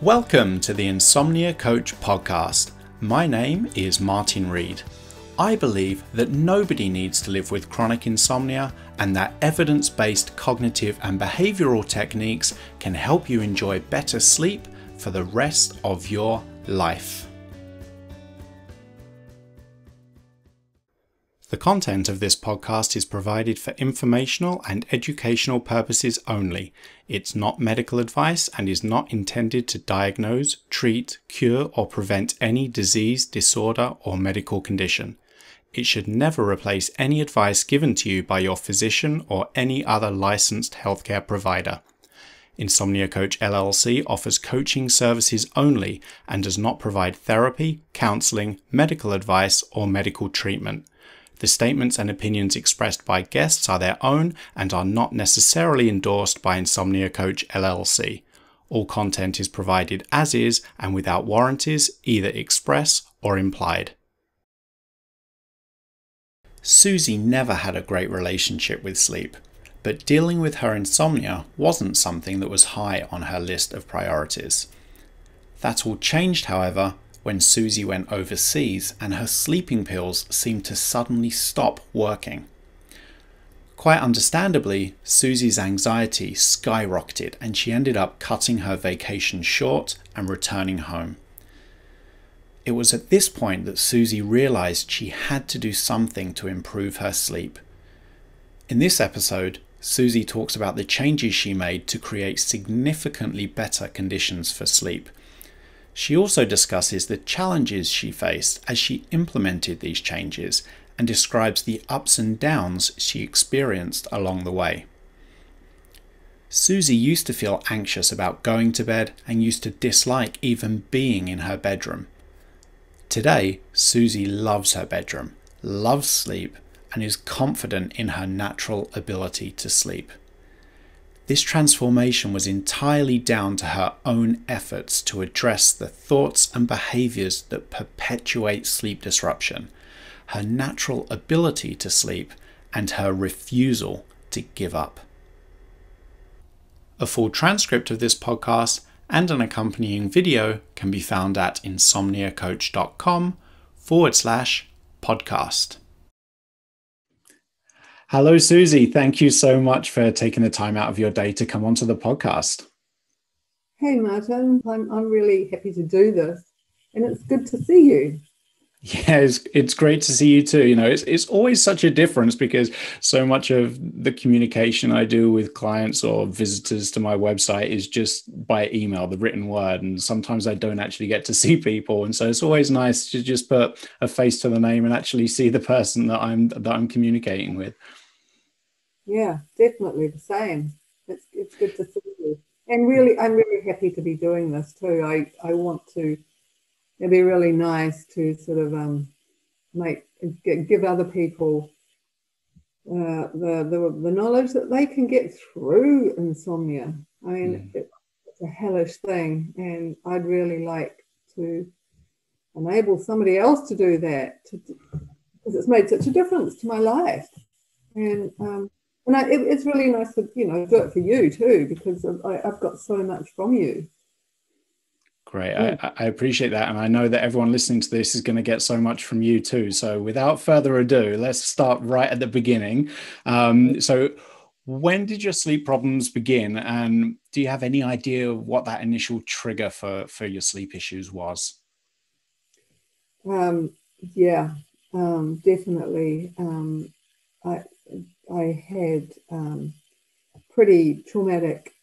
Welcome to the Insomnia Coach podcast. My name is Martin Reed. I believe that nobody needs to live with chronic insomnia and that evidence-based cognitive and behavioral techniques can help you enjoy better sleep for the rest of your life. The content of this podcast is provided for informational and educational purposes only. It's not medical advice and is not intended to diagnose, treat, cure, or prevent any disease, disorder, or medical condition. It should never replace any advice given to you by your physician or any other licensed healthcare provider. Insomnia Coach LLC offers coaching services only and does not provide therapy, counseling, medical advice, or medical treatment. The statements and opinions expressed by guests are their own and are not necessarily endorsed by Insomnia Coach LLC. All content is provided as is and without warranties, either express or implied. Susie never had a great relationship with sleep, but dealing with her insomnia wasn't something that was high on her list of priorities. That all changed, however, when Susie went overseas and her sleeping pills seemed to suddenly stop working. Quite understandably, Susie's anxiety skyrocketed and she ended up cutting her vacation short and returning home. It was at this point that Susie realized she had to do something to improve her sleep. In this episode, Susie talks about the changes she made to create significantly better conditions for sleep. She also discusses the challenges she faced as she implemented these changes and describes the ups and downs she experienced along the way. Susie used to feel anxious about going to bed and used to dislike even being in her bedroom. Today, Susie loves her bedroom, loves sleep, and is confident in her natural ability to sleep. This transformation was entirely down to her own efforts to address the thoughts and behaviors that perpetuate sleep disruption, her natural ability to sleep, and her refusal to give up. A full transcript of this podcast and an accompanying video can be found at insomniacoach.com/podcast. Hello, Susie. Thank you so much for taking the time out of your day to come onto the podcast. Hey, Martin. I'm really happy to do this, and it's good to see you. Yeah, it's great to see you too. You know, it's always such a difference because so much of the communication I do with clients or visitors to my website is just by email, the written word, and sometimes I don't actually get to see people. And so it's always nice to just put a face to the name and actually see the person that I'm communicating with. Yeah, definitely the same. It's good to see you, and really, I'm really happy to be doing this too. I want to. It'd be really nice to sort of give other people the knowledge that they can get through insomnia. I mean, it's a hellish thing, and I'd really like to enable somebody else to do that because it's made such a difference to my life. And it's really nice to do it for you too, because I've got so much from you. Great. I appreciate that. And I know that everyone listening to this is going to get so much from you too. So without further ado, let's start right at the beginning. So when did your sleep problems begin? And do you have any idea of what that initial trigger for your sleep issues was? Definitely. I had pretty traumatic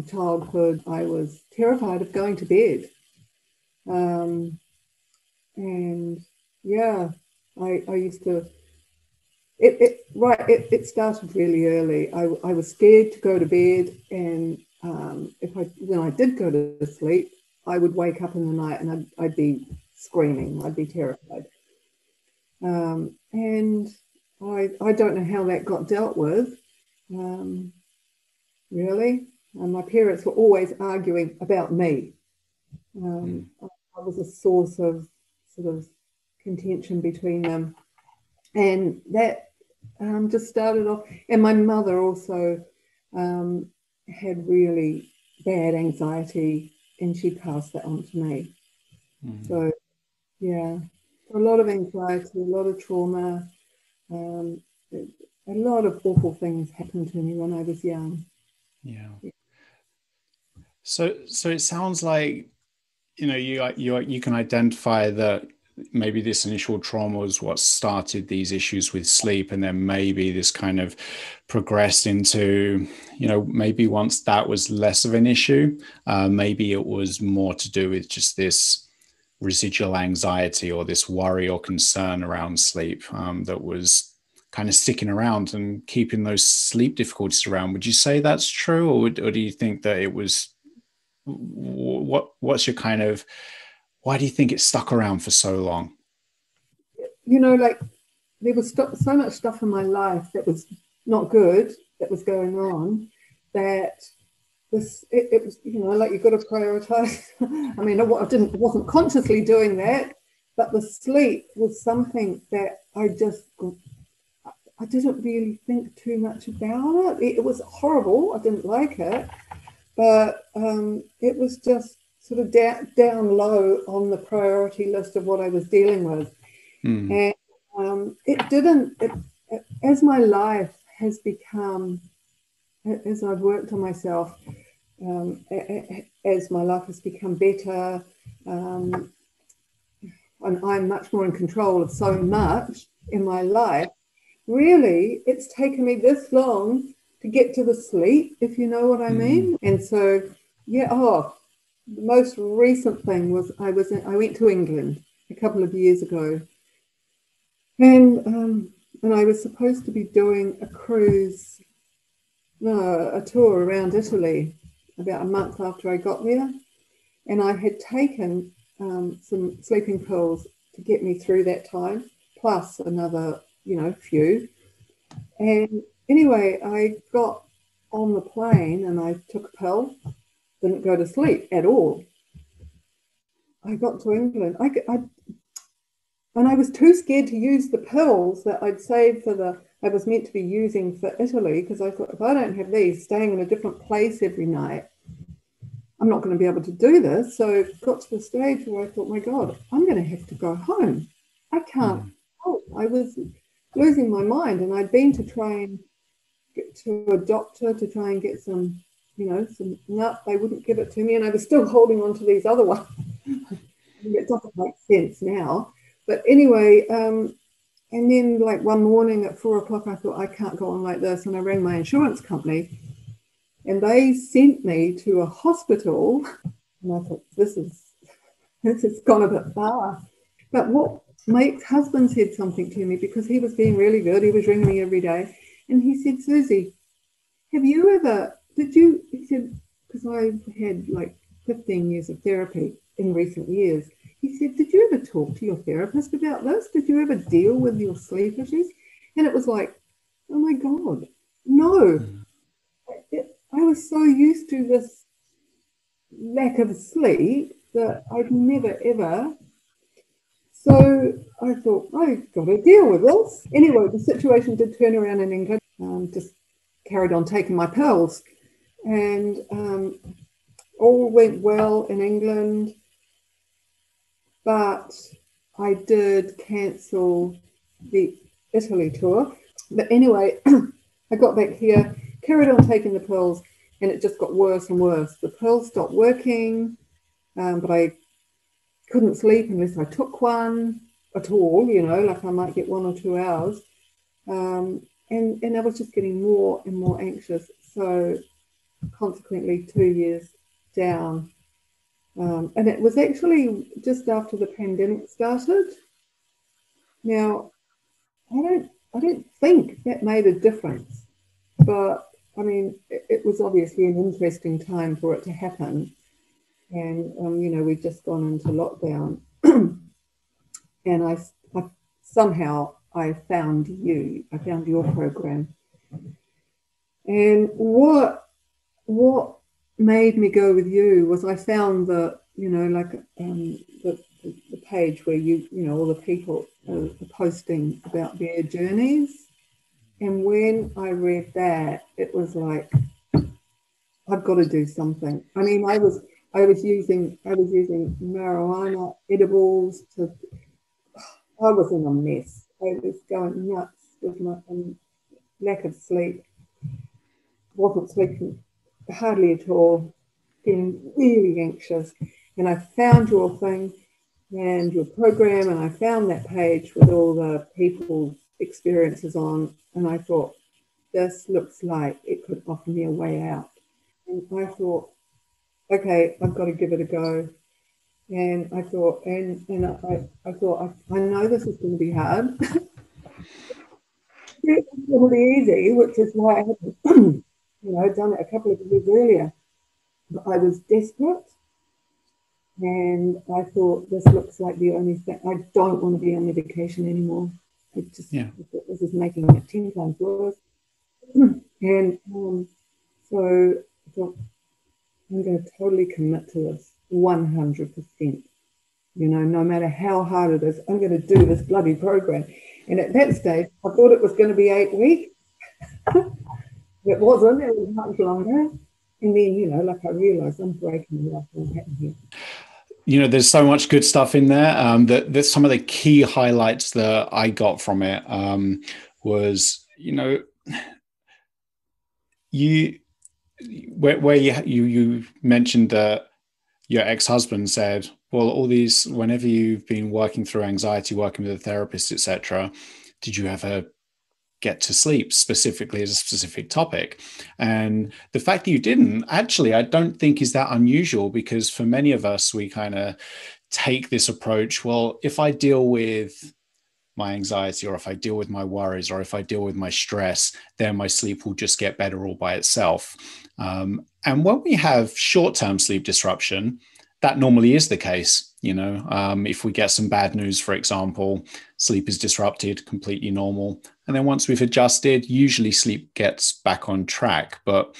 childhood. I was terrified of going to bed. I used to, it started really early. I was scared to go to bed, and when I did go to sleep, I would wake up in the night and I'd be screaming. I'd be terrified. And I don't know how that got dealt with. Really. And my parents were always arguing about me. I was a source of sort of contention between them. And that just started off. And my mother also had really bad anxiety and she passed that on to me. So, yeah, a lot of anxiety, a lot of trauma, a lot of awful things happened to me when I was young. Yeah. So it sounds like, you can identify that maybe this initial trauma was what started these issues with sleep, and then maybe this kind of progressed into, maybe once that was less of an issue, maybe it was more to do with just this residual anxiety or this worry or concern around sleep, that was kind of sticking around and keeping those sleep difficulties around. Would you say that's true, or do you think that it was, what's your kind of, why do you think it stuck around for so long? Like there was so much stuff in my life that was not good that was going on, that it was, like you've got to prioritize. I mean, I wasn't consciously doing that, but the sleep was something that I didn't really think too much about it. It was horrible. I didn't like it, but it was just sort of down low on the priority list of what I was dealing with. And as my life has become, as I've worked on myself, as my life has become better, and I'm much more in control of so much in my life, really, it's taken me this long to get to the sleep, if you know what I mean. And so, the most recent thing was I went to England a couple of years ago, and I was supposed to be doing a tour around Italy about a month after I got there, and I had taken some sleeping pills to get me through that time, plus another, few. And anyway, I got on the plane and I took a pill, didn't go to sleep at all. I got to England. And I was too scared to use the pills that I'd saved I was meant to be using for Italy, because I thought, if I don't have these, staying in a different place every night, I'm not going to be able to do this. So it got to the stage where I thought, my God, I'm going to have to go home. I can't help. I was losing my mind, and I'd been to try and get to a doctor to try and get some, some nut. They wouldn't give it to me, and I was still holding on to these other ones. It doesn't make sense now. But anyway, and then like one morning at 4 o'clock, I thought, I can't go on like this. And I rang my insurance company, and they sent me to a hospital. And I thought, this has gone a bit far. But what my ex-husband said something to me, because he was being really good. He was ringing me every day. And he said, Susie, he said, because I've had like 15 years of therapy in recent years. He said, did you ever talk to your therapist about this? Did you ever deal with your sleep issues? And it was like, oh my God, no. I was so used to this lack of sleep that I'd never, ever. So I thought, I've got to deal with this. Anyway, the situation did turn around in England. Just carried on taking my pills. And all went well in England. But I did cancel the Italy tour. But anyway, I got back here, carried on taking the pills, and it just got worse and worse. The pills stopped working, but I couldn't sleep unless I took one at all, like I might get 1 or 2 hours. And I was just getting more and more anxious. So consequently, 2 years down. And it was actually just after the pandemic started. Now, I don't think that made a difference, but I mean, it was obviously an interesting time for it to happen. And, we'd just gone into lockdown. And I somehow found you. I found your program. And what made me go with you was I found that, the page where all the people are posting about their journeys. And when I read that, it was like, I've got to do something. I mean, I was I was using marijuana edibles to. I was in a mess. I was going nuts with my lack of sleep. Wasn't sleeping hardly at all. Feeling really anxious. And I found your thing and your program, and I found that page with all the people's experiences on, and I thought, this looks like it could offer me a way out. And I thought, okay, I've got to give it a go. And I thought, I thought, I know this is going to be hard. It's going to be easy, which is why I hadn't, done it a couple of years earlier. But I was desperate, and I thought, this looks like the only thing. I don't want to be on medication anymore. I thought, this is making it 10 times worse. And so I thought, I'm going to totally commit to this 100%. No matter how hard it is, I'm going to do this bloody program. And at that stage, I thought it was going to be 8 weeks. It wasn't. It was much longer. And then, I realized I'm breaking life all happening here. There's so much good stuff in there. That some of the key highlights that I got from it was, where you mentioned that your ex-husband said, well, all these, whenever you've been working through anxiety, working with a therapist, etc., did you ever get to sleep specifically as a specific topic? And the fact that you didn't, actually, I don't think is that unusual, because for many of us, we kind of take this approach, well, if I deal with my anxiety, or if I deal with my worries, or if I deal with my stress, then my sleep will just get better all by itself. And when we have short-term sleep disruption, that normally is the case. If we get some bad news, for example, sleep is disrupted, completely normal. And then once we've adjusted, usually sleep gets back on track. But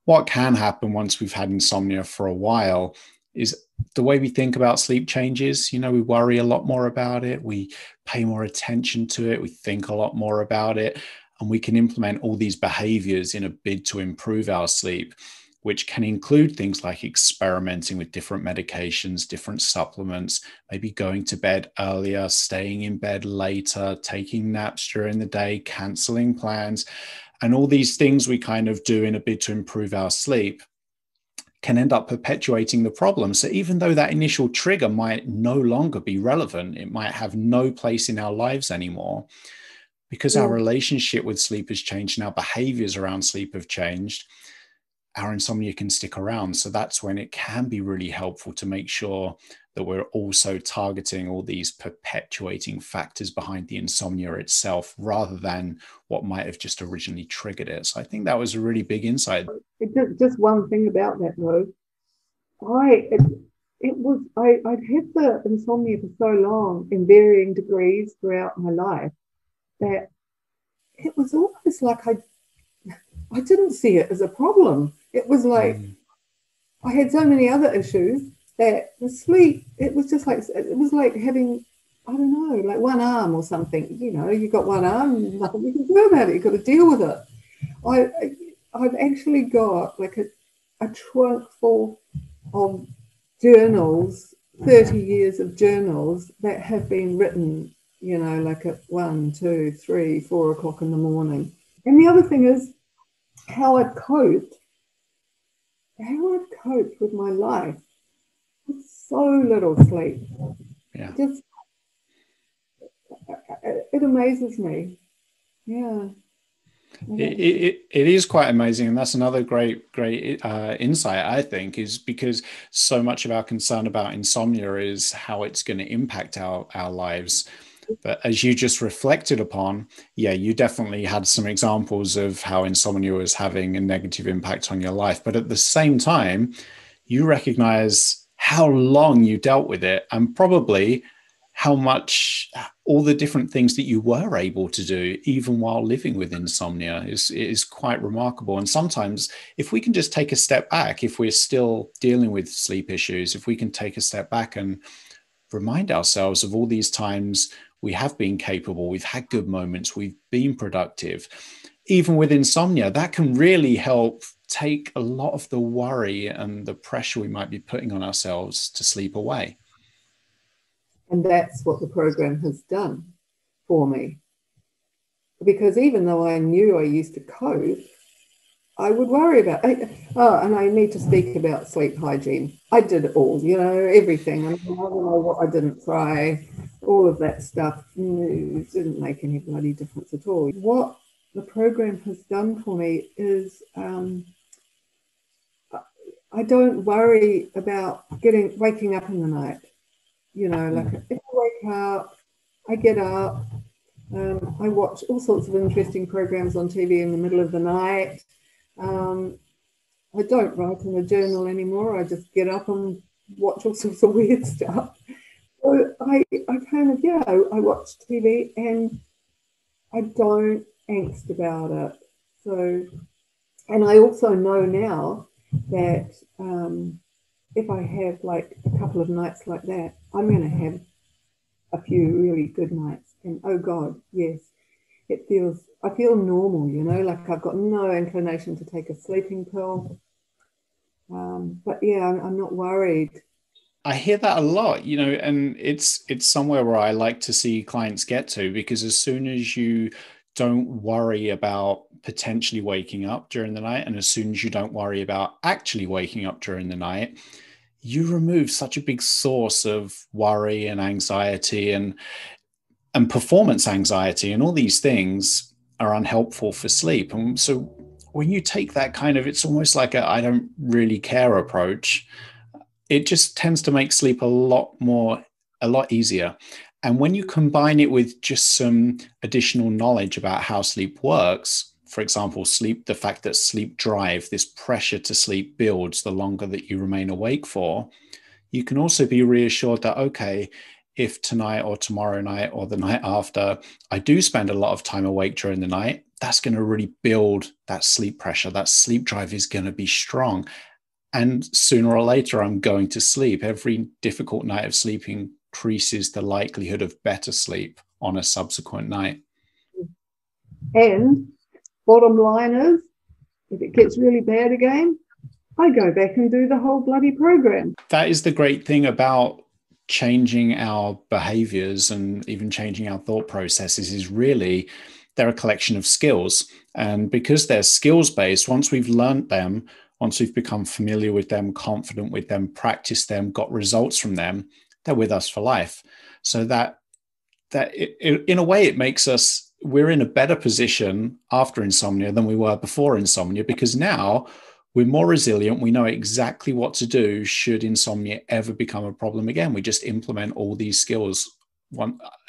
what can happen once we've had insomnia for a while is the way we think about sleep changes. We worry a lot more about it. We pay more attention to it. We think a lot more about it. And we can implement all these behaviors in a bid to improve our sleep, which can include things like experimenting with different medications, different supplements, maybe going to bed earlier, staying in bed later, taking naps during the day, canceling plans. And all these things we kind of do in a bid to improve our sleep can end up perpetuating the problem. So even though that initial trigger might no longer be relevant, it might have no place in our lives anymore, because our relationship with sleep has changed and our behaviors around sleep have changed, our insomnia can stick around. So that's when it can be really helpful to make sure that we're also targeting all these perpetuating factors behind the insomnia itself, rather than what might have just originally triggered it. So I think that was a really big insight. Just one thing about that, though. I'd had the insomnia for so long in varying degrees throughout my life that it was almost like I didn't see it as a problem. It was like I had so many other issues that the sleep, it was like having, I don't know, like one arm or something. You got one arm, nothing you can do about it. You've got to deal with it. I've actually got like a trunk full of journals, 30 years of journals that have been written, like at 1, 2, 3, 4 o'clock in the morning. And the other thing is how I've coped with my life with so little sleep. Yeah. It amazes me. Yeah. It is quite amazing, and that's another great insight, I think, is because so much of our concern about insomnia is how it's going to impact our lives. But as you just reflected upon, you definitely had some examples of how insomnia was having a negative impact on your life. But at the same time, you recognize how long you dealt with it, and probably how much all the different things that you were able to do, even while living with insomnia, is quite remarkable. And sometimes if we can just take a step back, if we're still dealing with sleep issues, if we can take a step back and remind ourselves of all these times we have been capable, we've had good moments, we've been productive, even with insomnia, that can really help take a lot of the worry and the pressure we might be putting on ourselves to sleep away. And that's what the program has done for me. Because even though I knew I used to cope, I would worry about it. Oh, and I need to speak about sleep hygiene. I did it all, everything. I don't know what I didn't try. All of that stuff didn't make any bloody difference at all. What the program has done for me is I don't worry about waking up in the night. Like if I wake up, I get up. I watch all sorts of interesting programs on TV in the middle of the night. I don't write in a journal anymore. I just get up and watch all sorts of weird stuff. So I kind of, I watch TV and I don't angst about it. So, and I also know now that if I have like a couple of nights like that, I'm going to have a few really good nights. And oh God, yes, I feel normal, like I've got no inclination to take a sleeping pill. But yeah, I'm not worried. I hear that a lot, and it's somewhere where I like to see clients get to, because as soon as you don't worry about potentially waking up during the night, and as soon as you don't worry about actually waking up during the night, you remove such a big source of worry and anxiety and performance anxiety, and all these things are unhelpful for sleep. And so when you take that kind of, it's almost like a I don't really care approach, it just tends to make sleep a lot easier. And when you combine it with just some additional knowledge about how sleep works, for example, the fact that sleep drive, this pressure to sleep builds the longer that you remain awake for, you can also be reassured that, okay, if tonight or tomorrow night or the night after, I do spend a lot of time awake during the night, that's going to really build that sleep pressure. That sleep drive is going to be strong. And sooner or later, I'm going to sleep. Every difficult night of sleeping increases the likelihood of better sleep on a subsequent night. And bottom line is, if it gets really bad again, I go back and do the whole bloody program. That is the great thing about changing our behaviors and even changing our thought processes, is really they're a collection of skills. And because they're skills based, once we've learned them, once we've become familiar with them, confident with them, practiced them, got results from them, they're with us for life. So that in a way, it makes us, we're in a better position after insomnia than we were before insomnia, because now we're more resilient. We know exactly what to do should insomnia ever become a problem again. We just implement all these skills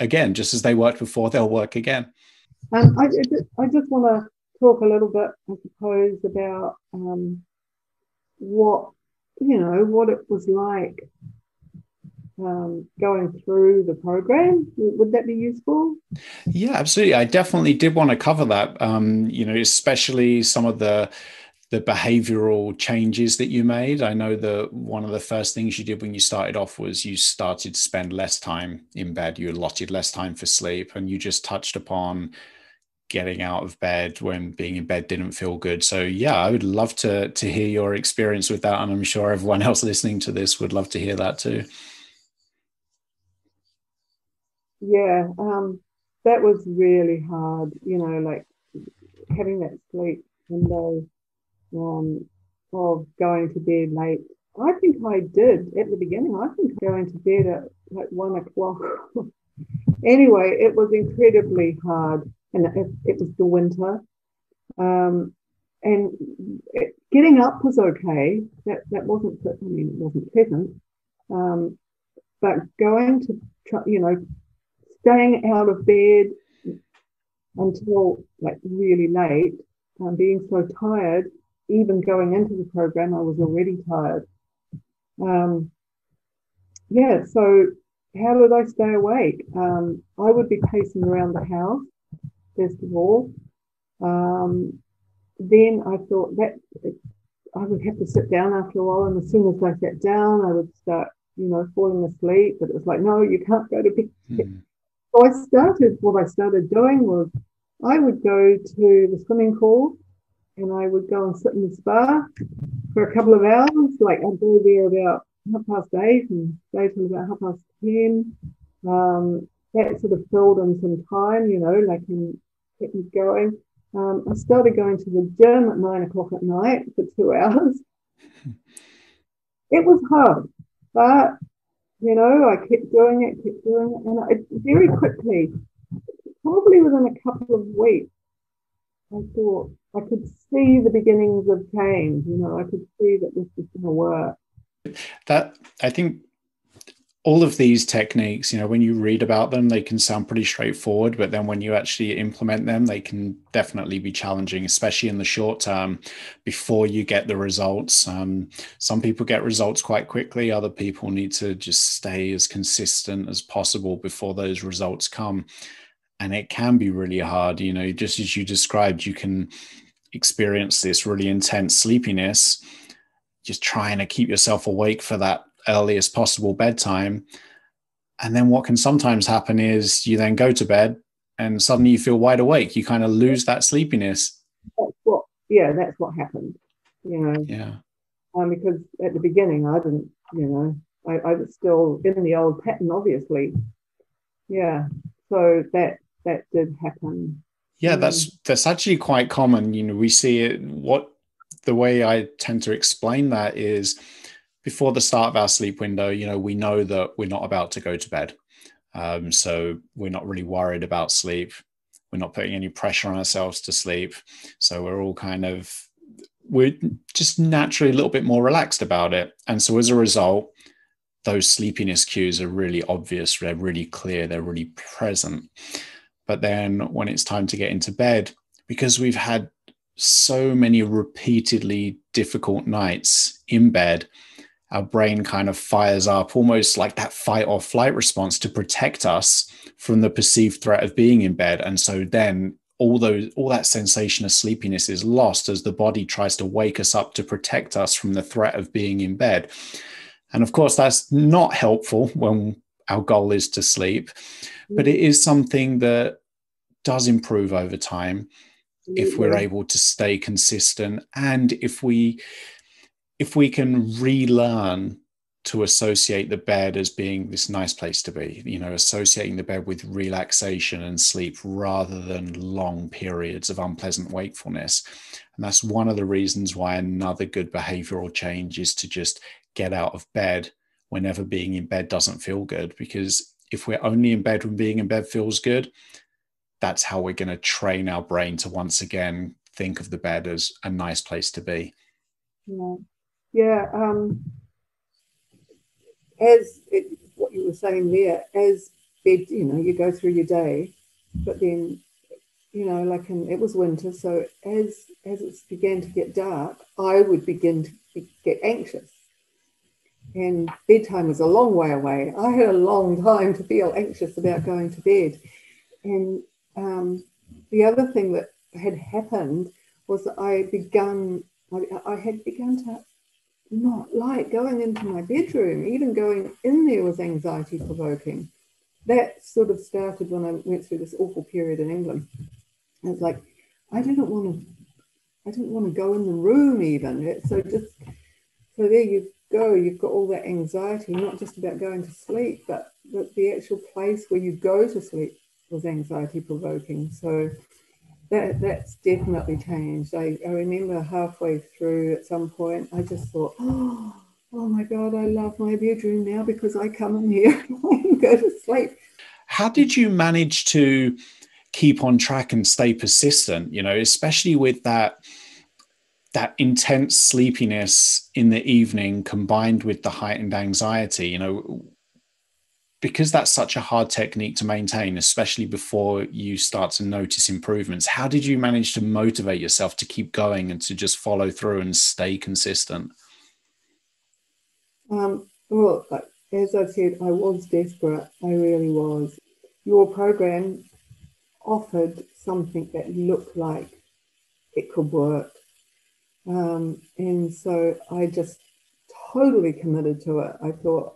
again, just as they worked before, they'll work again. I just want to talk a little bit, I suppose, about what it was like going through the program. Would that be useful? Yeah, absolutely. I definitely did want to cover that. Especially some of the behavioral changes that you made. I know that one of the first things you did when you started off was you started to spend less time in bed. You allotted less time for sleep, and you just touched upon getting out of bed when being in bed didn't feel good. So yeah, I would love to hear your experience with that. And I'm sure everyone else listening to this would love to hear that too. Yeah, that was really hard, like having that sleep window of going to bed late. I think I did at the beginning. I think going to bed at like 1 o'clock. Anyway, it was incredibly hard, and it was the winter. And getting up was okay. That wasn't. I mean, it wasn't pleasant. But going to, staying out of bed until like really late, being so tired. Even going into the program, I was already tired. So how did I stay awake? I would be pacing around the house, first of all. Then I thought that I would have to sit down after a while, and as soon as I sat down, I would start, falling asleep. But it was like, no, you can't go to bed. So what I started doing was I would go to the swimming pool and I would go and sit in the spa for a couple of hours. Like I'd go there about 8:30 and stay till about 10:30. That sort of filled in some time, like and kept me going. I started going to the gym at 9 o'clock at night for 2 hours. It was hard, but I kept doing it, and very quickly, probably within a couple of weeks, I thought I could see the beginnings of change. I could see that this was going to work. That I think all of these techniques, when you read about them, they can sound pretty straightforward, but then when you actually implement them, they can definitely be challenging, especially in the short term before you get the results. Some people get results quite quickly. Other people need to just stay as consistent as possible before those results come. And it can be really hard, just as you described, you can experience this really intense sleepiness, just trying to keep yourself awake for that earliest possible bedtime. And then what can sometimes happen is you then go to bed and suddenly you feel wide awake. You kind of lose that sleepiness. That's what happened. Yeah. Because at the beginning I didn't, I was still in the old pattern, obviously. Yeah. So that did happen. Yeah, that's actually quite common. We see it. The way I tend to explain that is before the start of our sleep window, we know that we're not about to go to bed. So we're not really worried about sleep. We're not putting any pressure on ourselves to sleep. So we're just naturally a little bit more relaxed about it. And so as a result, those sleepiness cues are really obvious. They're really clear. They're really present. But then when it's time to get into bed, because we've had so many repeatedly difficult nights in bed, our brain kind of fires up almost like that fight or flight response to protect us from the perceived threat of being in bed. And so then all that sensation of sleepiness is lost as the body tries to wake us up to protect us from the threat of being in bed. And of course, that's not helpful when our goal is to sleep, but it is something that does improve over time if we're able to stay consistent, and if we can relearn to associate the bed as being this nice place to be, associating the bed with relaxation and sleep rather than long periods of unpleasant wakefulness. And that's one of the reasons why another good behavioral change is to just get out of bed whenever being in bed doesn't feel good. Because if we're only in bed when being in bed feels good, that's how we're going to train our brain to once again think of the bed as a nice place to be. What you were saying there, as bed, you go through your day, but then, it was winter, so as it began to get dark, I would begin to get anxious. And bedtime was a long way away. I had a long time to feel anxious about going to bed. And the other thing that had happened was that I had begun to not like going into my bedroom. Even going in there was anxiety provoking. That sort of started when I went through this awful period in England. I was like, I didn't want to go in the room even. So there you go. You've got all that anxiety, not just about going to sleep, but the actual place where you go to sleep was anxiety provoking. So that's definitely changed. I remember halfway through at some point, I just thought, oh my God, I love my bedroom now because I come in here and go to sleep. How did you manage to keep on track and stay persistent, especially with that intense sleepiness in the evening combined with the heightened anxiety, because that's such a hard technique to maintain, especially before you start to notice improvements? How did you manage to motivate yourself to keep going and to just follow through and stay consistent? Well, as I said, I was desperate. I really was. Your program offered something that looked like it could work. And so I just totally committed to it. I thought,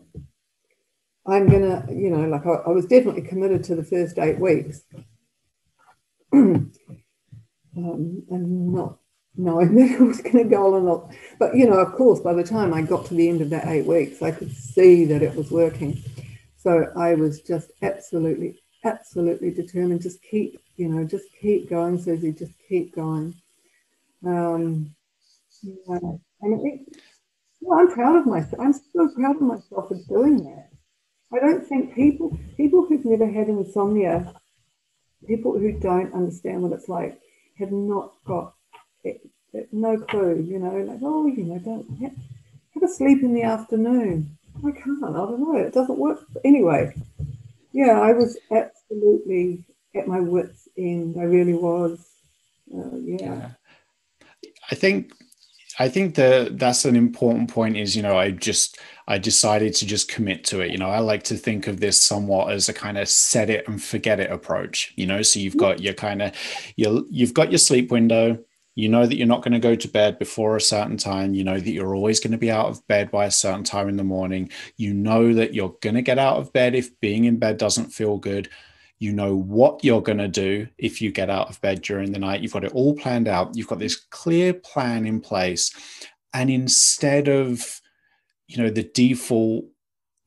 I'm going to, I was definitely committed to the first 8 weeks. I'm not knowing that it was going to go on a lot. But, you know, of course, by the time I got to the end of that 8 weeks, I could see that it was working. So I was just absolutely, absolutely determined. Just keep, you know, just keep going, Susie, just keep going. Yeah. And well, I'm proud of myself. I'm so proud of myself for doing that. I don't think people who've never had insomnia, people who don't understand what it's like, have not got no clue. You know, like, oh, you know, don't have a sleep in the afternoon. I can't. I don't know. It doesn't work anyway. Yeah, I was absolutely at my wits' end. I really was. Yeah. I think that's an important point is, you know, I decided to just commit to it. You know, I like to think of this somewhat as a kind of set it and forget it approach, you know, so you've got your kind of, you've got your sleep window, you know that you're not going to go to bed before a certain time, you know that you're always going to be out of bed by a certain time in the morning, you know that you're going to get out of bed if being in bed doesn't feel good. You know what you're going to do if you get out of bed during the night. You've got it all planned out. You've got this clear plan in place. And instead of, you know, the default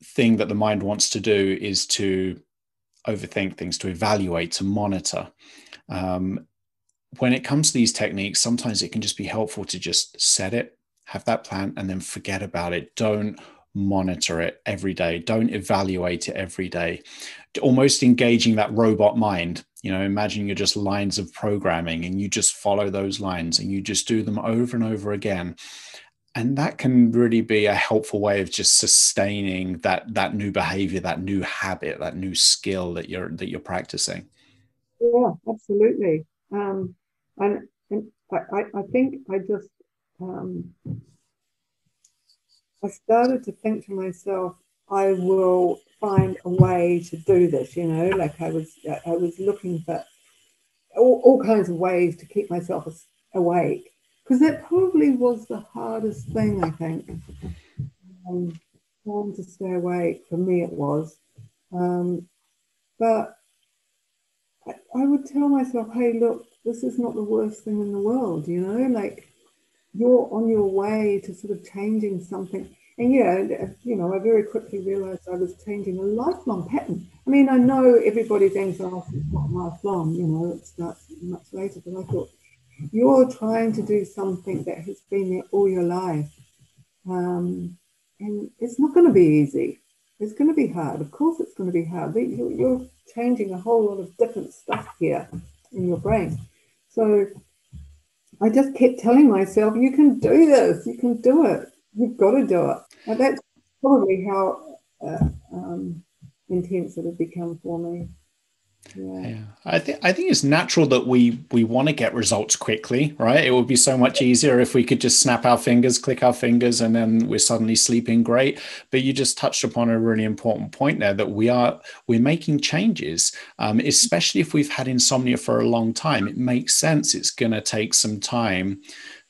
thing that the mind wants to do is to overthink things, to evaluate, to monitor. When it comes to these techniques, sometimes it can just be helpful to just set it, have that plan, and then forget about it. Don't monitor it every day. Don't evaluate it every day. Almost engaging that robot mind. You know, imagine you're just lines of programming and you just follow those lines and you just do them over and over again. And that can really be a helpful way of just sustaining that new behavior, that new habit, that new skill that you're practicing. Yeah, absolutely. And I think I just I started to think to myself, I will find a way to do this. You know, like I was looking for all kinds of ways to keep myself awake, because that probably was the hardest thing, I think. Trying to stay awake for me, it was. But I would tell myself, hey, look, this is not the worst thing in the world, you know, like you're on your way to sort of changing something. And yeah, you know, I very quickly realized I was changing a lifelong pattern. I mean, I know everybody thinks, oh, it's not lifelong, you know, it starts much later. But I thought, you're trying to do something that has been there all your life. And it's not going to be easy. It's going to be hard. Of course, it's going to be hard. You're changing a whole lot of different stuff here in your brain. So I just kept telling myself, you can do this. You can do it. You've got to do it. And that's probably how intense it had become for me. Yeah, I think it's natural that we want to get results quickly, right? It would be so much easier if we could just snap our fingers, click our fingers, and then we're suddenly sleeping great. But you just touched upon a really important point there that we're making changes, especially if we've had insomnia for a long time. It makes sense. It's going to take some time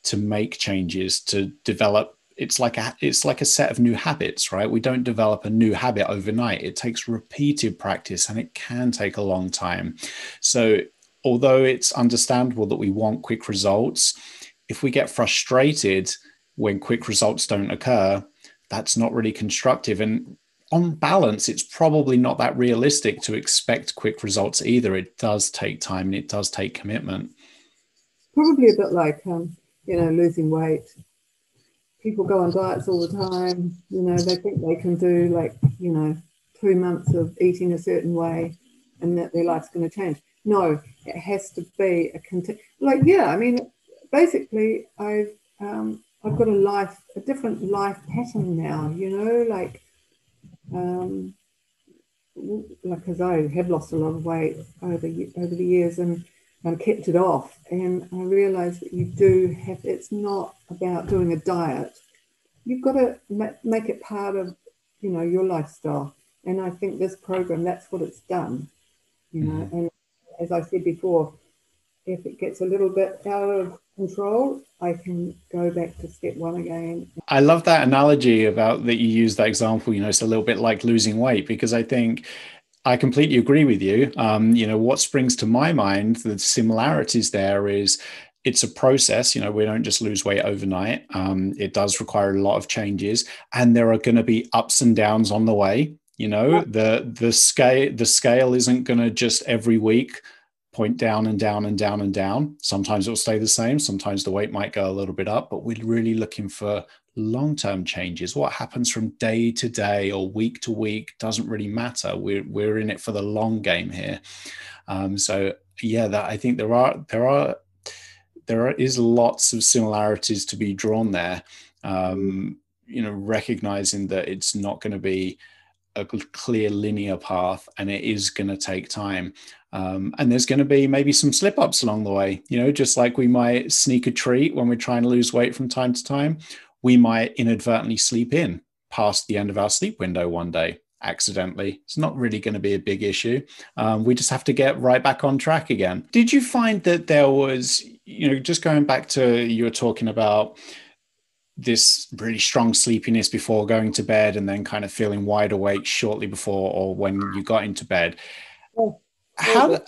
to make changes, to develop. It's like a set of new habits, right? We don't develop a new habit overnight. It takes repeated practice and it can take a long time. So although it's understandable that we want quick results, if we get frustrated when quick results don't occur, that's not really constructive. And on balance, it's probably not that realistic to expect quick results either. It does take time and it does take commitment. Probably a bit like, you know, losing weight. People go on diets all the time. You know, they think they can do like, you know, 2 months of eating a certain way and that their life's going to change. No, it has to be like, yeah, I mean, basically I've got a different life pattern now, you know, like because I have lost a lot of weight over the years and kept it off. And I realized that you do have, it's not about doing a diet. You've got to make it part of, you know, your lifestyle. And I think this program, that's what it's done, you know. And as I said before, if it gets a little bit out of control, I can go back to step one again. I love that analogy about that you use that example, you know, it's a little bit like losing weight, because I think I completely agree with you. You know, what springs to my mind, the similarities there is it's a process. We don't just lose weight overnight. It does require a lot of changes, and there are going to be ups and downs on the way. The scale isn't going to just every week point down and down and down and down. Sometimes it'll stay the same. Sometimes the weight might go a little bit up, but we're really looking for long-term changes. What happens from day to day or week to week doesn't really matter. We're in it for the long game here. So yeah, that I think there is lots of similarities to be drawn there. Recognizing that it's not going to be a clear linear path, and it is going to take time. And there's going to be maybe some slip ups along the way, just like we might sneak a treat when we're trying to lose weight from time to time. We might inadvertently sleep in past the end of our sleep window one day accidentally. It's not really going to be a big issue. We just have to get right back on track again. Did you find that there was, just going back to, you were talking about this really strong sleepiness before going to bed and then kind of feeling wide awake shortly before or when you got into bed? How was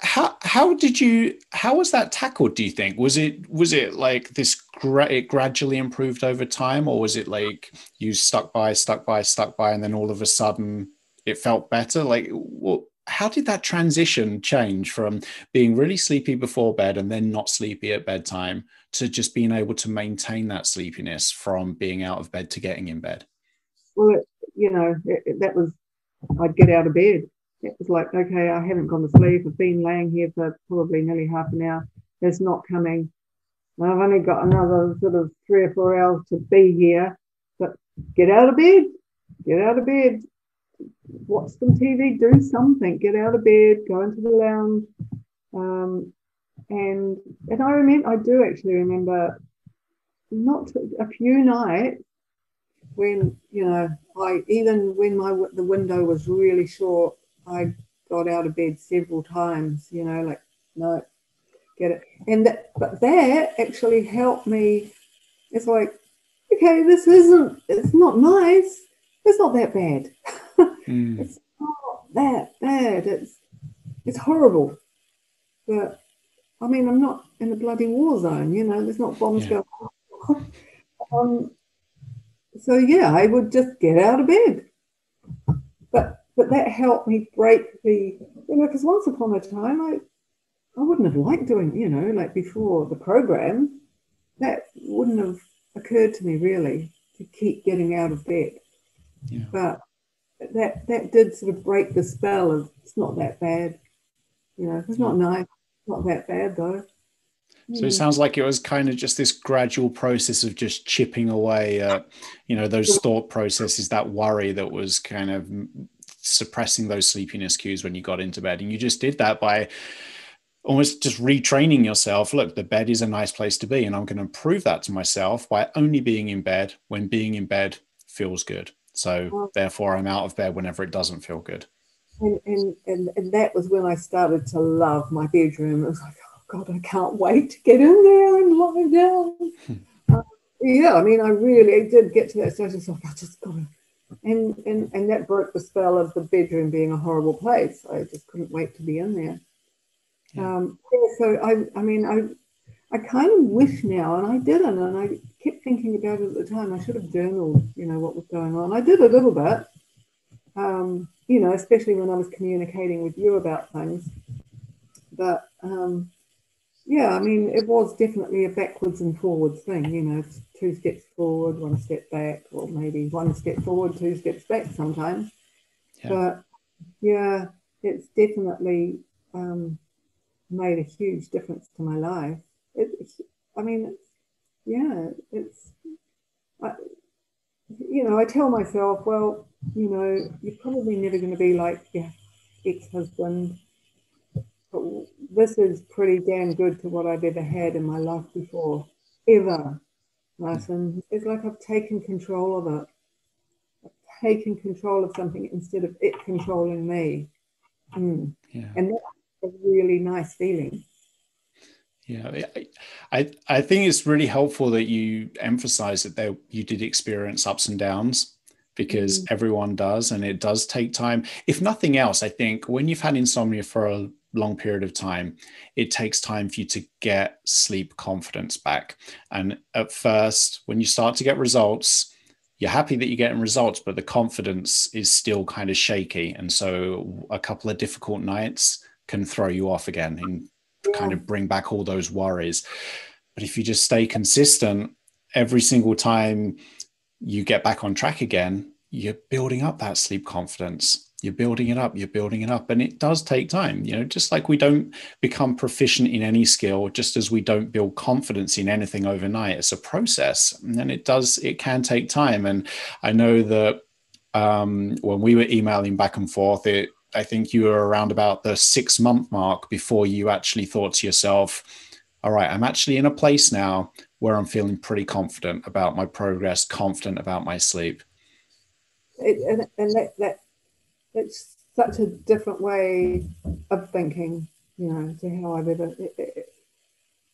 that tackled, do you think? Was it like this it gradually improved over time, or was it like you stuck by, and then all of a sudden it felt better? Like, how did that transition change from being really sleepy before bed and then not sleepy at bedtime to just being able to maintain that sleepiness from being out of bed to getting in bed? Well, that was, I'd get out of bed. It was like, okay, I haven't gone to sleep. I've been laying here for probably nearly half an hour. It's not coming. I've only got another sort of 3 or 4 hours to be here. But get out of bed. Get out of bed. Watch some TV. Do something. Get out of bed. Go into the lounge. And I do actually remember not a few nights when, even when the window was really short, I got out of bed several times, like, no, get it. But that actually helped me. It's like, okay, it's not nice. It's not that bad. It's not that bad. It's horrible. But, I'm not in a bloody war zone, there's not bombs going on. So, yeah, I would just get out of bed. But that helped me break because once upon a time, I wouldn't have liked doing, like before the program, that wouldn't have occurred to me really to keep getting out of bed. Yeah. But that did sort of break the spell of it's not that bad. It's not nice. It's not that bad though. So it sounds like it was kind of just this gradual process of just chipping away at, those thought processes, that worry that was kind of suppressing those sleepiness cues when you got into bed. And you just did that by almost just retraining yourself. Look, the bed is a nice place to be, and I'm going to prove that to myself by only being in bed when being in bed feels good. So therefore I'm out of bed whenever it doesn't feel good. And that was when I started to love my bedroom. It was like, oh God, I can't wait to get in there and lie down. I really did get to that stage. It's like, I just got to. And that broke the spell of the bedroom being a horrible place. I just couldn't wait to be in there. Yeah. So I kind of wish now, and I didn't, and I kept thinking about it at the time. I should have journaled, what was going on. I did a little bit, especially when I was communicating with you about things. But it was definitely a backwards and forwards thing. 2 steps forward, 1 step back, or maybe 1 step forward, 2 steps back sometimes. Yeah. But yeah, it's definitely made a huge difference to my life. I tell myself, well, you're probably never going to be like your ex-husband, but this is pretty damn good to what I've ever had in my life before, ever, Martin. It's like I've taken control of it. I've taken control of something instead of it controlling me. Yeah. And that's a really nice feeling. Yeah, I think it's really helpful that you emphasize that you did experience ups and downs, because everyone does, and it does take time. If nothing else, I think when you've had insomnia for long period of time, it takes time for you to get sleep confidence back. And at first, when you start to get results, you're happy that you're getting results, but the confidence is still kind of shaky. And so a couple of difficult nights can throw you off again and kind Yeah. of bring back all those worries. But if you just stay consistent every single time you get back on track again, you're building up that sleep confidence. You're building it up, you're building it up. And it does take time, just like we don't become proficient in any skill, just as we don't build confidence in anything overnight. It's a process. And then it can take time. And I know that when we were emailing back and forth, I think you were around about the 6-month mark before you actually thought to yourself, all right, I'm actually in a place now where I'm feeling pretty confident about my progress, confident about my sleep. And it's such a different way of thinking, to how I've ever,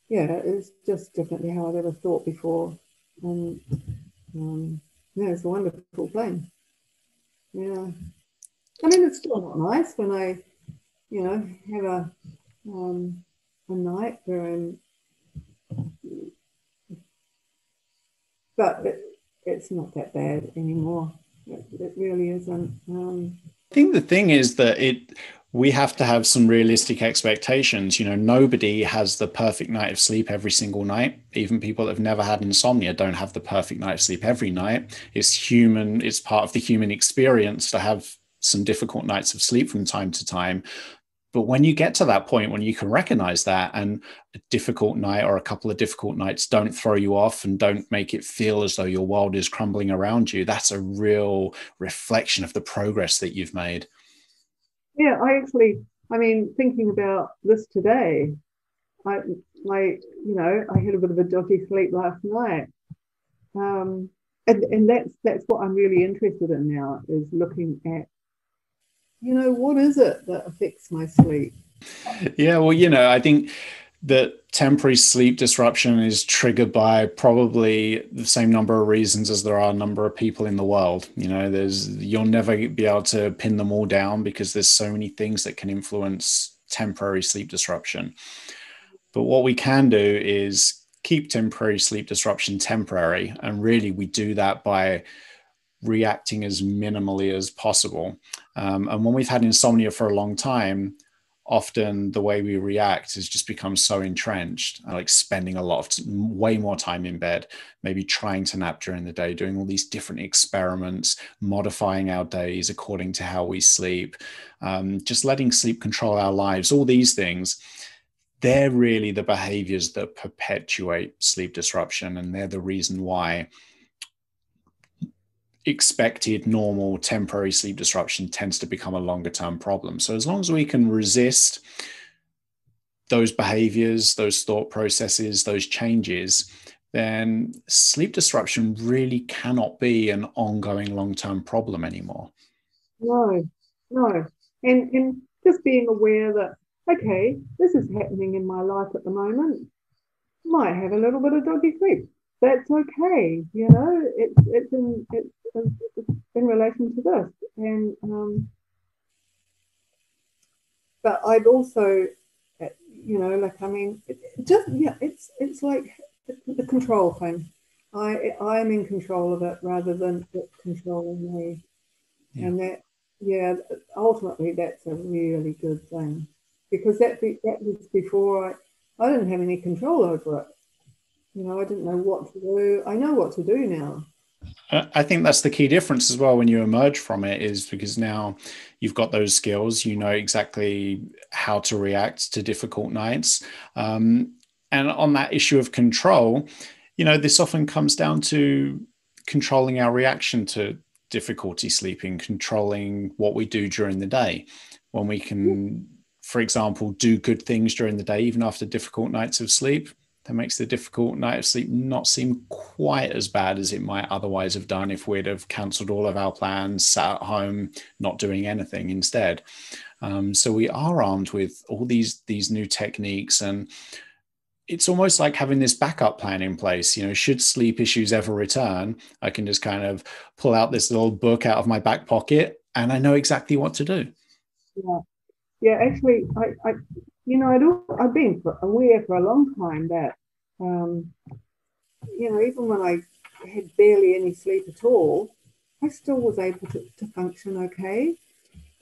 it's just differently how I've ever thought before. And it's a wonderful thing. Yeah. I mean, it's still not nice when I, have a night where I'm, but it's not that bad anymore. It really isn't. I think the thing is that we have to have some realistic expectations. Nobody has the perfect night of sleep every single night. Even people that have never had insomnia don't have the perfect night of sleep every night. It's human. It's part of the human experience to have some difficult nights of sleep from time to time. But when you get to that point, when you can recognize that, and a difficult night or a couple of difficult nights don't throw you off and don't make it feel as though your world is crumbling around you, that's a real reflection of the progress that you've made. Yeah, thinking about this today, I had a bit of a dodgy sleep last night. And that's what I'm really interested in now, is looking at, what is it that affects my sleep? Yeah, well, I think that temporary sleep disruption is triggered by probably the same number of reasons as there are a number of people in the world. You'll never be able to pin them all down because there's so many things that can influence temporary sleep disruption. But what we can do is keep temporary sleep disruption temporary. And really, we do that by reacting as minimally as possible. And when we've had insomnia for a long time, often the way we react has just become so entrenched, like spending a lot of way more time in bed, maybe trying to nap during the day, doing all these different experiments, modifying our days according to how we sleep, just letting sleep control our lives. All these things, they're really the behaviors that perpetuate sleep disruption, and they're the reason why expected normal temporary sleep disruption tends to become a longer term problem. So as long as we can resist those behaviors, those thought processes, those changes, then sleep disruption really cannot be an ongoing long-term problem anymore. No, no. And just being aware that, okay, this is happening in my life at the moment. Might have a little bit of dodgy sleep. That's okay. It's in relation to this. And but I'd also, it's like the control thing. I'm in control of it rather than it controlling me. Yeah. And ultimately that's a really good thing, because that was before I didn't have any control over it. I didn't know what to do. I know what to do now. I think that's the key difference as well when you emerge from it, is because now you've got those skills, you know exactly how to react to difficult nights. And on that issue of control, this often comes down to controlling our reaction to difficulty sleeping, controlling what we do during the day. When we can, for example, do good things during the day, even after difficult nights of sleep, that makes the difficult night of sleep not seem quite as bad as it might otherwise have done if we'd have cancelled all of our plans, sat at home, not doing anything instead. So we are armed with all these new techniques, and it's almost like having this backup plan in place. Should sleep issues ever return, I can just kind of pull out this little book out of my back pocket and I know exactly what to do. Yeah. Yeah, actually, I've been aware for a long time that, um, even when I had barely any sleep at all, I still was able to function okay.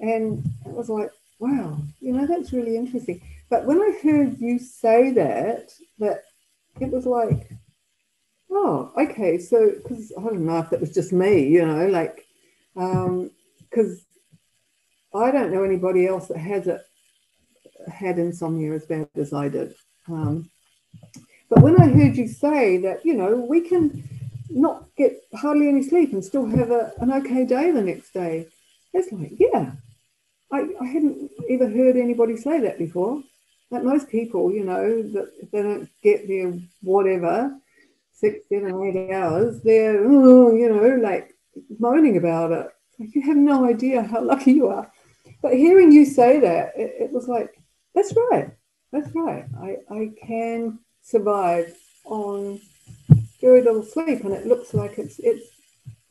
And it was like, wow, that's really interesting. But when I heard you say that it was like, oh, okay. So, because I don't know if that was just me, like, because I don't know anybody else that had insomnia as bad as I did. Um, but when I heard you say that, we can not get hardly any sleep and still have an okay day the next day, it's like, yeah, I hadn't ever heard anybody say that before. Like most people, that if they don't get their whatever, 6, 7, 8 hours, they're, like moaning about it. Like, you have no idea how lucky you are. But hearing you say that, it was like, that's right. That's right. I can survive on very little sleep, and it looks like it's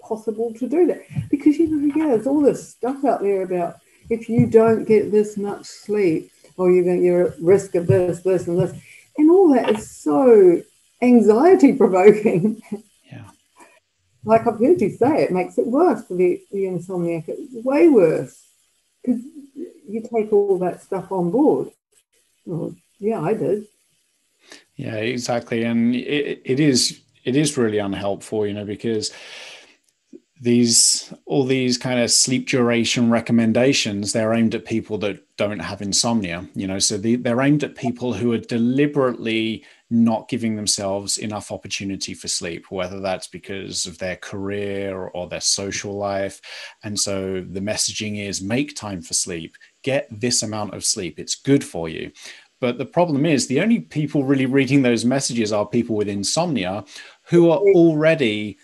possible to do that. Because, yeah, there's all this stuff out there about if you don't get this much sleep, or you're at risk of this, and this. And all that is so anxiety provoking. Yeah. Like I've heard you say, it makes it worse for the insomniac. It's way worse because you take all that stuff on board. Well, yeah, I did. Yeah, exactly. And it is really unhelpful, because all these kind of sleep duration recommendations, they're aimed at people that don't have insomnia, so they're aimed at people who are deliberately not giving themselves enough opportunity for sleep, whether that's because of their career or their social life. And so the messaging is make time for sleep, get this amount of sleep, it's good for you. But the problem is the only people really reading those messages are people with insomnia who are already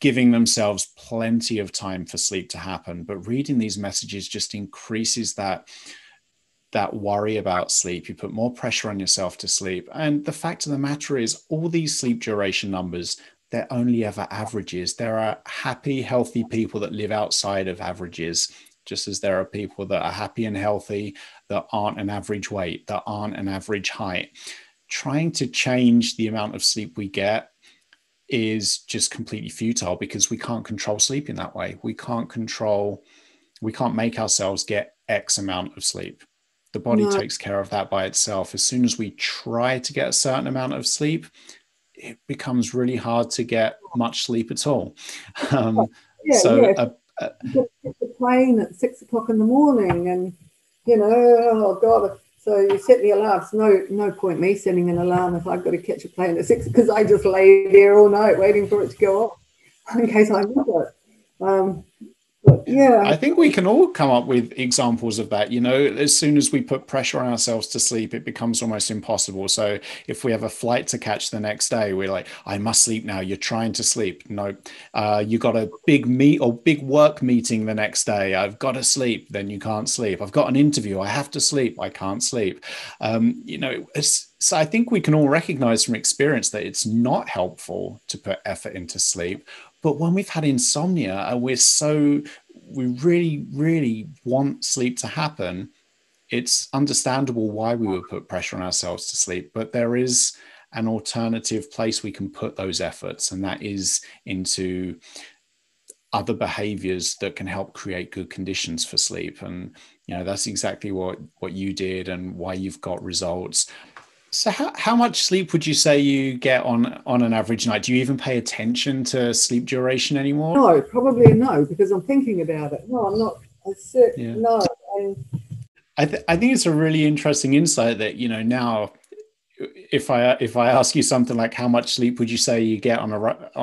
giving themselves plenty of time for sleep to happen. But reading these messages just increases that worry about sleep. You put more pressure on yourself to sleep. And the fact of the matter is, all these sleep duration numbers, they're only ever averages. There are happy, healthy people that live outside of averages, just as there are people that are happy and healthy that aren't an average weight, that aren't an average height. Trying to change the amount of sleep we get is just completely futile because we can't control sleep in that way. We can't make ourselves get X amount of sleep. The body No, takes care of that by itself. As soon as we try to get a certain amount of sleep, it becomes really hard to get much sleep at all. Um, yeah, so, yeah. You get the plane at 6 o'clock in the morning, and oh god. So you set the alarm. It's no point me setting an alarm if I've got to catch a plane at 6 because I just lay there all night waiting for it to go off in case I miss it. Um, but yeah, yeah, I think we can all come up with examples of that. As soon as we put pressure on ourselves to sleep, it becomes almost impossible. So if we have a flight to catch the next day, we're like, I must sleep now. You're trying to sleep. No, you got a big meet or big work meeting the next day. I've got to sleep. Then you can't sleep. I've got an interview. I have to sleep. I can't sleep. So I think we can all recognize from experience that it's not helpful to put effort into sleep. But when we've had insomnia and we really, really want sleep to happen, it's understandable why we would put pressure on ourselves to sleep. But there is an alternative place we can put those efforts, and that is into other behaviors that can help create good conditions for sleep. And that's exactly what you did and why you've got results. So how much sleep would you say you get on an average night? Do you even pay attention to sleep duration anymore? no, probably no because I'm thinking about it. No, I'm not. I said Yeah. no. And I think it's a really interesting insight that now if I ask you something like how much sleep would you say you get on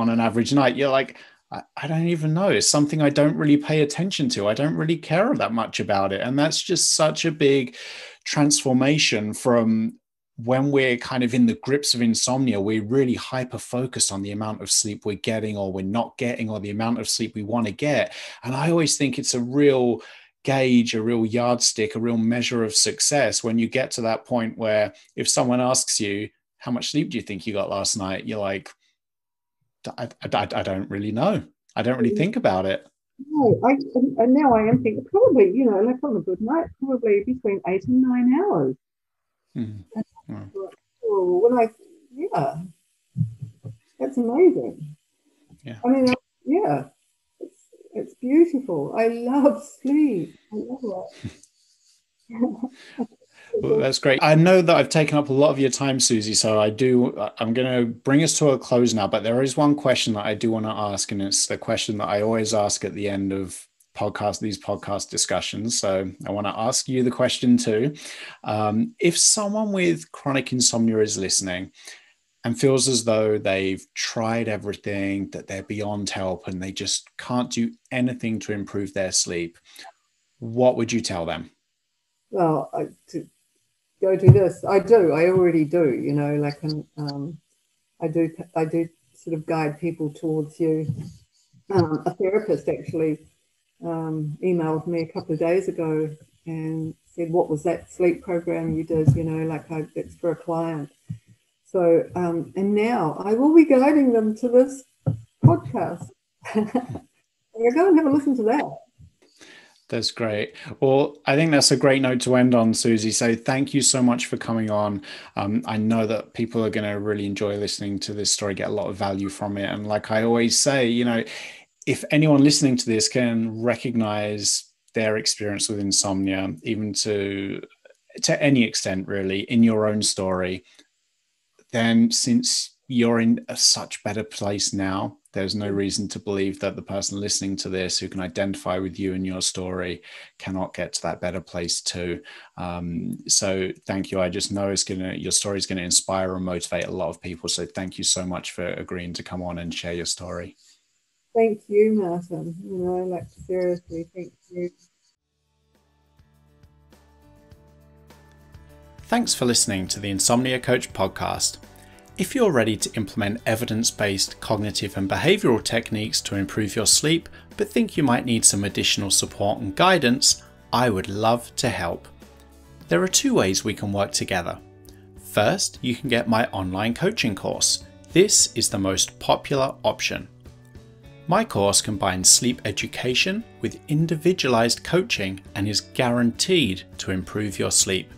an average night, you're like, I don't even know. It's something I don't really pay attention to. I don't really care that much about it. And that's just such a big transformation from when we're kind of in the grips of insomnia. We're really hyper focused on the amount of sleep we're getting or we're not getting, or the amount of sleep we want to get. And I always think it's a real gauge, a real yardstick, a real measure of success when you get to that point where if someone asks you, how much sleep do you think you got last night? You're like, I don't really know. I don't really think about it. No, and now I am thinking probably, like on a good night, probably between 8 and 9 hours. Mm. Wow. Oh, yeah, that's amazing. Yeah. I mean, yeah, it's beautiful. I love sleep. I love Well, it. that's great. I know that I've taken up a lot of your time, Susie, so I'm going to bring us to a close now, but there is one question that I do want to ask, and it's the question that I always ask at the end of these podcast discussions. So I want to ask you the question too. If someone with chronic insomnia is listening and feels as though they've tried everything, that they're beyond help, and they just can't do anything to improve their sleep, what would you tell them? Well, to go do this, I do. I already do. Like I do sort of guide people towards you. A therapist actually emailed me a couple of days ago and said, "What was that sleep program you did?" It's for a client. So, and now I will be guiding them to this podcast. You go and have a listen to that. That's great. Well, I think that's a great note to end on, Susie. So thank you so much for coming on. I know that people are going to really enjoy listening to this story, get a lot of value from it. And like I always say, if anyone listening to this can recognize their experience with insomnia, even to any extent, really, in your own story, then since you're in a such better place now, there's no reason to believe that the person listening to this who can identify with you and your story cannot get to that better place too. So thank you. I just know your story is going to inspire and motivate a lot of people. So thank you so much for agreeing to come on and share your story. Thank you, Martin. Seriously, thank you. Thanks for listening to the Insomnia Coach podcast. If you're ready to implement evidence-based cognitive and behavioral techniques to improve your sleep, but think you might need some additional support and guidance, I would love to help. There are 2 ways we can work together. First, you can get my online coaching course. This is the most popular option. My course combines sleep education with individualized coaching and is guaranteed to improve your sleep.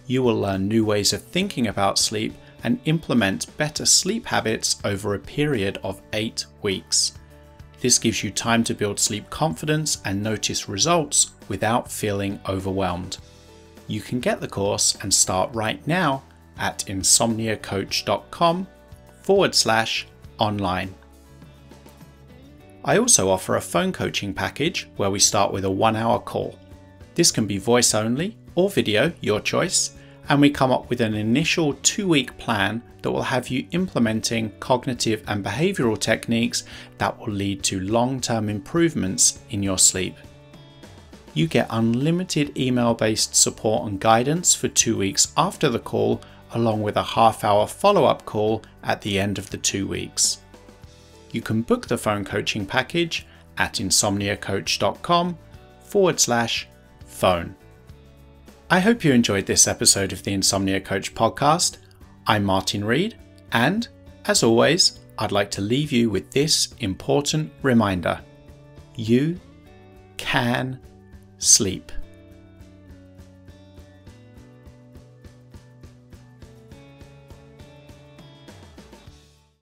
You will learn new ways of thinking about sleep and implement better sleep habits over a period of 8 weeks. This gives you time to build sleep confidence and notice results without feeling overwhelmed. You can get the course and start right now at insomniacoach.com/online. I also offer a phone coaching package where we start with a 1-hour call. This can be voice only or video, your choice, and we come up with an initial 2-week plan that will have you implementing cognitive and behavioral techniques that will lead to long-term improvements in your sleep. You get unlimited email-based support and guidance for 2 weeks after the call, along with a half-hour follow-up call at the end of the 2 weeks. You can book the phone coaching package at insomniacoach.com/phone. I hope you enjoyed this episode of the Insomnia Coach podcast. I'm Martin Reed, and as always, I'd like to leave you with this important reminder. You can sleep.